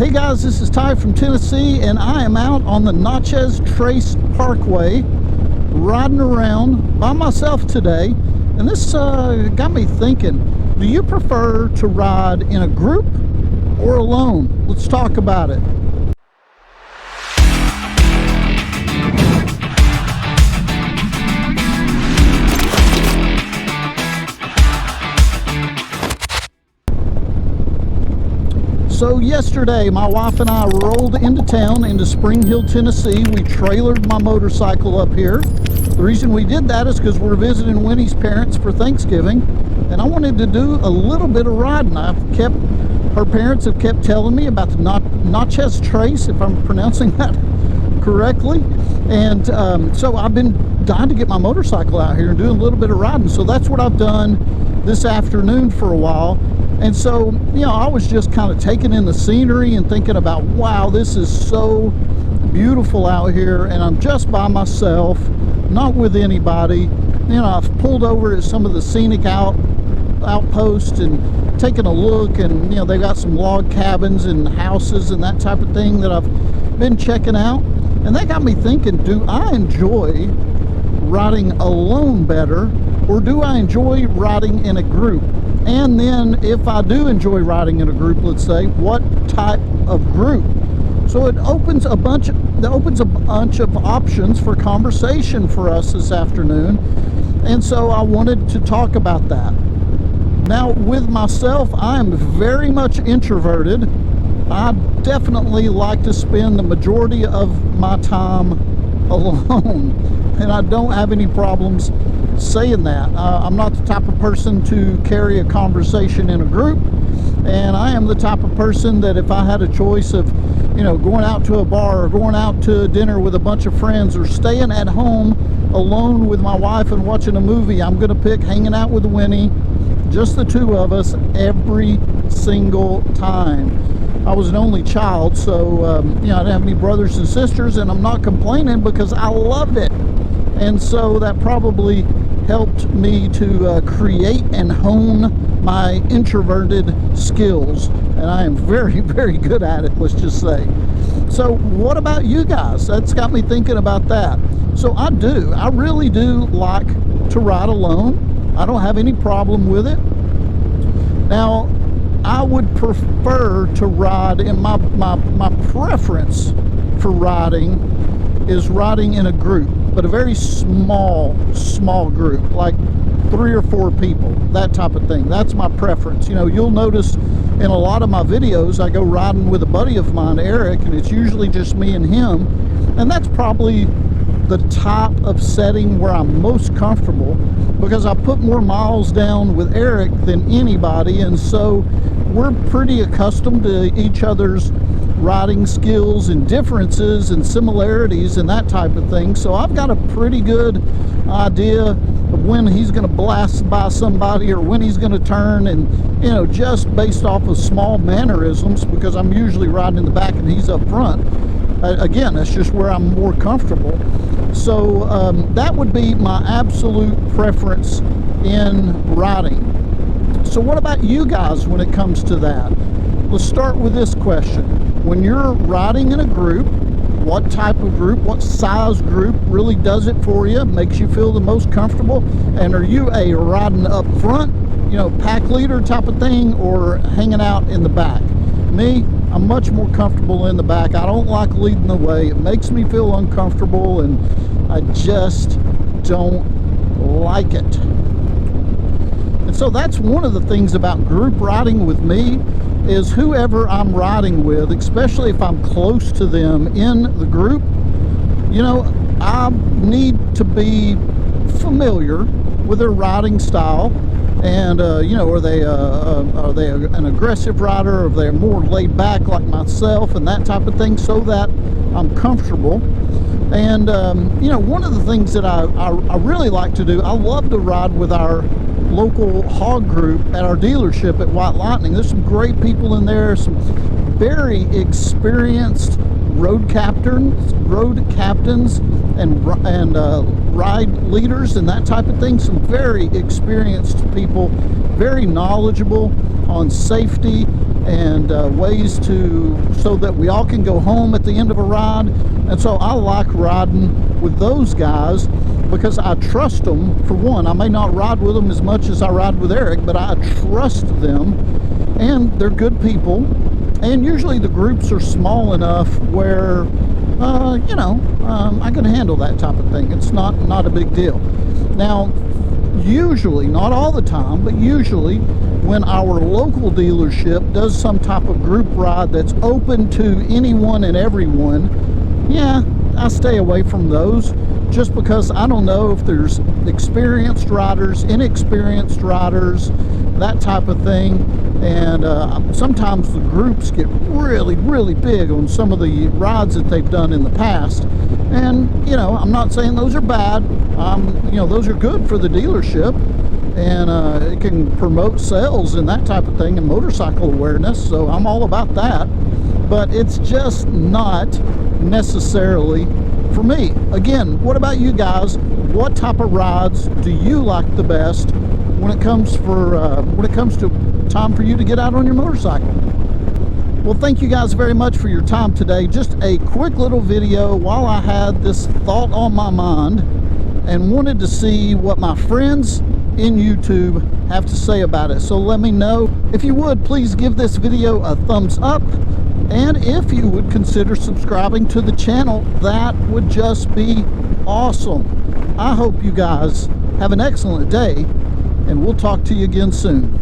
Hey guys, this is Ty from Tennessee, and I am out on the Natchez Trace Parkway riding around by myself today. And this got me thinking, do you prefer to ride in a group or alone? Let's talk about it. So yesterday, my wife and I rolled into town, into Spring Hill, Tennessee. We trailered my motorcycle up here. The reason we did that is because we're visiting Winnie's parents for Thanksgiving, and I wanted to do a little bit of riding. Her parents have kept telling me about the Natchez Trace, if I'm pronouncing that correctly. And so I've been dying to get my motorcycle out here and doing a little bit of riding. So that's what I've done this afternoon for a while. And so, you know, I was just kind of taking in the scenery and thinking about, wow, this is so beautiful out here, and I'm just by myself, not with anybody. You know, I've pulled over at some of the scenic outposts and taken a look, and, you know, they got some log cabins and houses and that type of thing that I've been checking out. And that got me thinking, do I enjoy riding alone better, or do I enjoy riding in a group? And then if I do enjoy riding in a group, let's say, what type of group? So it opens a bunch of options for conversation for us this afternoon. And so I wanted to talk about that. Now, with myself, I am very much introverted. I definitely like to spend the majority of my time alone, and I don't have any problems saying that. I'm not the type of person to carry a conversation in a group, and I am the type of person that if I had a choice of, you know, going out to a bar or going out to dinner with a bunch of friends or staying at home alone with my wife and watching a movie, I'm gonna pick hanging out with Winnie, just the two of us, every single time. I was an only child, so you know, I didn't have any brothers and sisters, and I'm not complaining because I loved it. And so that probably helped me to create and hone my introverted skills, and I am very, very good at it, let's just say. So what about you guys? That's got me thinking about that. So I really do like to ride alone. I don't have any problem with it. Now, I would prefer to ride, and my preference for riding is riding in a group, but a very small group, like 3 or 4 people, that type of thing. That's my preference. You know, you'll notice in a lot of my videos, I go riding with a buddy of mine, Eric, and it's usually just me and him, and that's probably the type of setting where I'm most comfortable, because I put more miles down with Eric than anybody, and so we're pretty accustomed to each other's riding skills and differences and similarities and that type of thing. So I've got a pretty good idea of when he's going to blast by somebody or when he's going to turn, and, you know, just based off of small mannerisms, because I'm usually riding in the back and he's up front. Again, that's just where I'm more comfortable. So that would be my absolute preference in riding. So what about you guys when it comes to that? Let's start with this question. When you're riding in a group, what type of group, what size group really does it for you, makes you feel the most comfortable? And are you a riding up front, you know, pack leader type of thing, or hanging out in the back? Me, I'm much more comfortable in the back. I don't like leading the way. It makes me feel uncomfortable, and I just don't like it. And so that's one of the things about group riding with me, is whoever I'm riding with, especially if I'm close to them in the group, you know, I need to be familiar with their riding style. And you know, are they an aggressive rider, or are they more laid back like myself, and that type of thing, so that I'm comfortable. And you know, one of the things that I really like to do, I love to ride with our local hog group at our dealership at White Lightning. There's some great people in there, some very experienced road captains and ride leaders and that type of thing. Some very experienced people, very knowledgeable on safety and ways so that we all can go home at the end of a ride. And so I like riding with those guys because I trust them. For one, I may not ride with them as much as I ride with Eric, but I trust them, and they're good people. And usually the groups are small enough where you know, I can handle that type of thing. It's not a big deal. Now, usually, not all the time, but usually when our local dealership does some type of group ride that's open to anyone and everyone, yeah, I stay away from those, just because I don't know if there's experienced riders, inexperienced riders, that type of thing. And sometimes the groups get really big on some of the rides that they've done in the past. And, you know, I'm not saying those are bad. You know, those are good for the dealership, and it can promote sales and that type of thing, and motorcycle awareness, so I'm all about that. But it's just not necessarily for me. Again, what about you guys? What type of rides do you like the best when it comes to time for you to get out on your motorcycle? Well, thank you guys very much for your time today. Just a quick little video while I had this thought on my mind and wanted to see what my friends in YouTube have to say about it. So let me know. If you would, please give this video a thumbs up, and if you would consider subscribing to the channel, that would just be awesome. I hope you guys have an excellent day, and we'll talk to you again soon.